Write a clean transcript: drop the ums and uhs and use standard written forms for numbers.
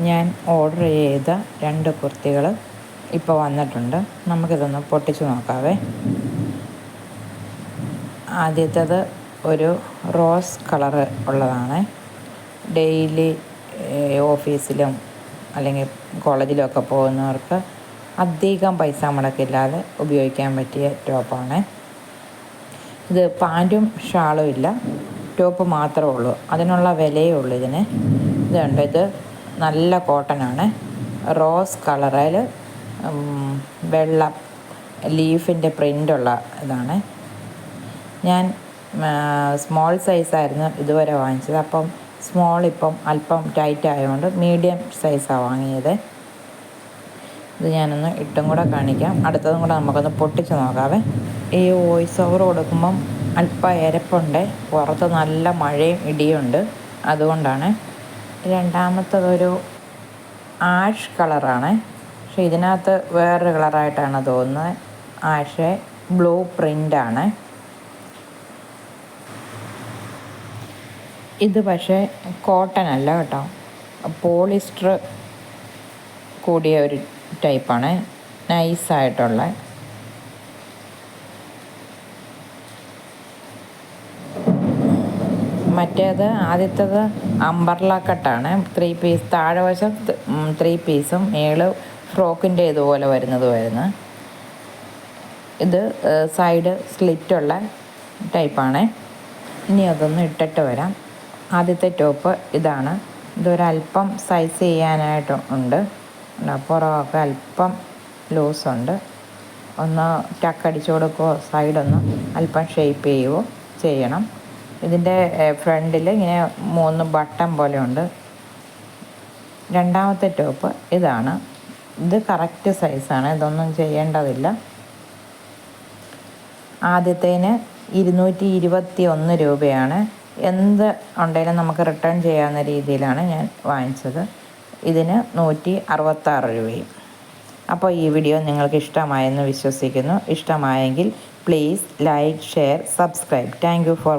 ഞാൻ ഓർഡർ ചെയ്ത 2 കുർത്തികൾ ഇപ്പോൾ വന്നിട്ടുണ്ട്. നമുക്കിതൊന്ന് പൊട്ടിച്ച് നോക്കാവേ. ആദ്യത്തേത് ഒരു റോസ് കളറ് ഉള്ളതാണ്. ഡെയിലി ഓഫീസിലും അല്ലെങ്കിൽ കോളേജിലൊക്കെ പോകുന്നവർക്ക് അധികം പൈസ മുടക്കില്ലാതെ ഉപയോഗിക്കാൻ പറ്റിയ ടോപ്പാണ്. ഇത് പാൻറ്റും ഷാളും ഇല്ല, ടോപ്പ് മാത്രമേ ഉള്ളൂ. അതിനുള്ള വിലയേ ഉള്ളൂ ഇതിന്. ഇതുണ്ട്, ഇത് നല്ല കോട്ടനാണ്. റോസ് കളറിൽ വെള്ള ലീഫിൻ്റെ പ്രിൻ്റുള്ള ഇതാണ്. ഞാൻ സ്മോൾ സൈസായിരുന്നു ഇതുവരെ വാങ്ങിച്ചത്. അപ്പം സ്മോൾ ഇപ്പം അല്പം ടൈറ്റ് ആയതുകൊണ്ട് മീഡിയം സൈസാണ് വാങ്ങിയത്. ഇത് ഞാനൊന്ന് ഇട്ടും കൂടെ കാണിക്കാം. അടുത്തതും കൂടെ നമുക്കൊന്ന് പൊട്ടിച്ച് നോക്കാവേ. ഈ വോയിസ് ഓവർ കൊടുക്കുമ്പം അല്പം എരപ്പുണ്ട്. പുറത്ത് നല്ല മഴയും ഇടിയുണ്ട്, അതുകൊണ്ടാണ്. രണ്ടാമത്തതൊരു ആഷ് കളറാണ്. പക്ഷേ ഇതിനകത്ത് വേറൊരു കളറായിട്ടാണ് തോന്നുന്നത്. ആഷ് ബ്ലൂ പ്രിൻ്റാണ്. ഇത് പക്ഷേ കോട്ടൺ അല്ല കേട്ടോ, പോളിസ്റ്റർ കൂടിയ ഒരു ടൈപ്പാണ്, നൈസായിട്ടുള്ള. മറ്റേത് ആദ്യത്തേത് അംബർല കട്ടാണ്. 3 പീസ്, താഴെ വശം 3 പീസും മേള് ഫ്രോക്കിൻ്റെ ഇതുപോലെ വരുന്നതുമായിരുന്നു. ഇത് സൈഡ് സ്ലിറ്റുള്ള ടൈപ്പാണ്. ഇനി അതൊന്ന് ഇട്ടിട്ട് വരാം. ആദ്യത്തെ ടോപ്പ് ഇതാണ്. ഇതൊരല്പം സൈസ് ചെയ്യാനായിട്ട് ഉണ്ട്. പുറമൊക്കെ അല്പം ലൂസുണ്ട്. ഒന്ന് ടക്കടിച്ചു കൊടുക്കുകയോ സൈഡൊന്ന് അല്പം ഷേപ്പ് ചെയ്യുകയോ ചെയ്യണം. ഇതിൻ്റെ ഫ്രണ്ടിൽ ഇങ്ങനെ 3 ബട്ടൺ പോലെ ഉണ്ട്. രണ്ടാമത്തെ ടോപ്പ് ഇതാണ്. ഇത് കറക്റ്റ് സൈസാണ്, ഇതൊന്നും ചെയ്യേണ്ടതില്ല. ആദ്യത്തേന് 221 രൂപയാണ്. എന്ത് ഉണ്ടെങ്കിലും നമുക്ക് റിട്ടേൺ ചെയ്യാവുന്ന രീതിയിലാണ് ഞാൻ വാങ്ങിച്ചത്. ഇതിന് 166 രൂപയും. അപ്പോൾ ഈ വീഡിയോ നിങ്ങൾക്ക് ഇഷ്ടമായെന്ന് വിശ്വസിക്കുന്നു. ഇഷ്ടമായെങ്കിൽ please like, share, subscribe. Thank you for